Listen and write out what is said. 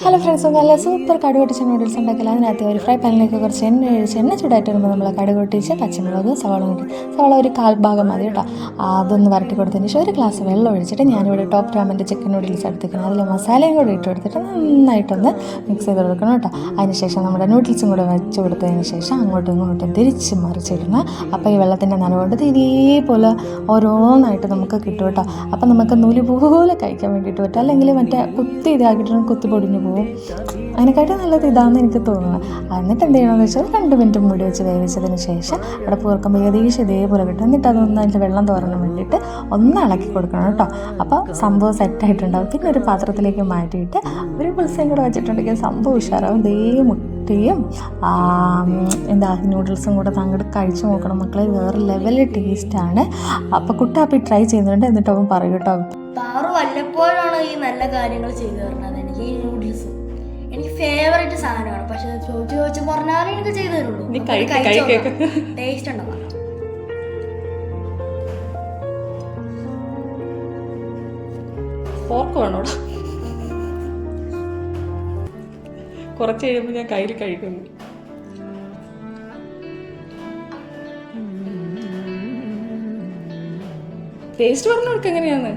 Hello friends, നല്ല super കടുക് പൊട്ടിച്ച നൂഡിൽസ് ഉണ്ടാക്കില്ല. അതിനകത്ത് ഒരു ഫ്രൈ പാനിലേക്ക് കുറച്ച് എണ്ണ ഒഴിച്ച് എണ്ണ ചൂടായിട്ട് വരുമ്പോൾ നമ്മൾ കടുക് പൊട്ടിച്ച് പച്ചമുളക് സവാള ഒരു 1/4 ഭാഗം മതി കേട്ടോ. അതൊന്ന് വരട്ടി കൊടുത്തതിന് ശേഷം ഒരു ഗ്ലാസ് വെള്ളം ഒഴിച്ചിട്ട് ഞാനിവിടെ ടോപ്പ് രാമൻ്റെ ചിക്കൻ നൂഡിൽസ് എടുത്തിരിക്കണം. അതിൽ മസാലയും കൂടി ഇട്ട് കൊടുത്തിട്ട് നന്നായിട്ടൊന്ന് മിക്സ് ചെയ്ത് കൊടുക്കണം കേട്ടോ. അതിനുശേഷം നമ്മുടെ നൂഡിൽസും കൂടെ വെച്ച് കൊടുത്തതിന് ശേഷം അങ്ങോട്ടും ഇങ്ങോട്ടും തിരിച്ച് മറിച്ചിടണം. അപ്പോൾ ഈ വെള്ളത്തിൻ്റെ നനവുകൊണ്ട് ഇതേപോലെ ഓരോന്നായിട്ട് നമുക്ക് കിട്ടും കേട്ടോ. അപ്പോൾ നമുക്ക് നൂല് പോലെ കഴിക്കാൻ വേണ്ടിയിട്ട് പറ്റും. അല്ലെങ്കിൽ മറ്റേ കുത്തി ഇതാക്കിയിട്ട് കുത്തി പൊടിഞ്ഞു പോകും. അതിനെക്കാട്ടും നല്ലത് ഇതാണെന്ന് എനിക്ക് തോന്നുന്നത്. എന്നിട്ട് എന്ത് ചെയ്യണമെന്ന് വെച്ചാൽ 2 മിനിറ്റ് മൂടി വെച്ച് വേവിച്ചതിന് ശേഷം അവിടെ പൂർക്കുമ്പോൾ ഏകദേശം ഇതേപോലെ കിട്ടും. എന്നിട്ട് അതൊന്ന് അതിൻ്റെ വെള്ളം തോരാൻ വേണ്ടിയിട്ട് ഒന്ന് ഇളക്കി കൊടുക്കണം കേട്ടോ. അപ്പോൾ സംഭവം സെറ്റായിട്ടുണ്ടാവും. പിന്നെ ഒരു പാത്രത്തിലേക്ക് മാറ്റിയിട്ട് ഒരു പുളിസയും കൂടെ വെച്ചിട്ടുണ്ടെങ്കിൽ സംഭവം ഉഷാറാവും. മുട്ടയും നൂഡിൽസും കൂടെ അങ്ങോട്ട് കഴിച്ചു നോക്കണം മക്കളെ, വേറെ ലെവൽ ടേസ്റ്റാണ്. അപ്പോൾ കുട്ടാപ്പി ട്രൈ ചെയ്യുന്നുണ്ട്. എന്നിട്ട് അവൻ പറയും കേട്ടോ, പാറു വല്ലപ്പോഴാണ് ഈ നല്ല കാര്യങ്ങൾ ചെയ്തു തരുന്നത്. എനിക്ക് ഈ നൂഡിൽസ് എനിക്ക് ഫേവറേറ്റ് സാധനമാണ്. പക്ഷെ ചോദിച്ചു പറഞ്ഞാലും എനിക്ക് ചെയ്തു തരുള്ളൂ. ടേസ്റ്റ് ഉണ്ടോ? ഫോർക്ക് വേണോടാ? കുറച്ച് കഴിയുമ്പോൾ ഞാൻ കയ്യിൽ കഴിക്കുന്നു. ടേസ്റ്റ് പറഞ്ഞു കൊടുക്കുക എങ്ങനെയാന്ന്.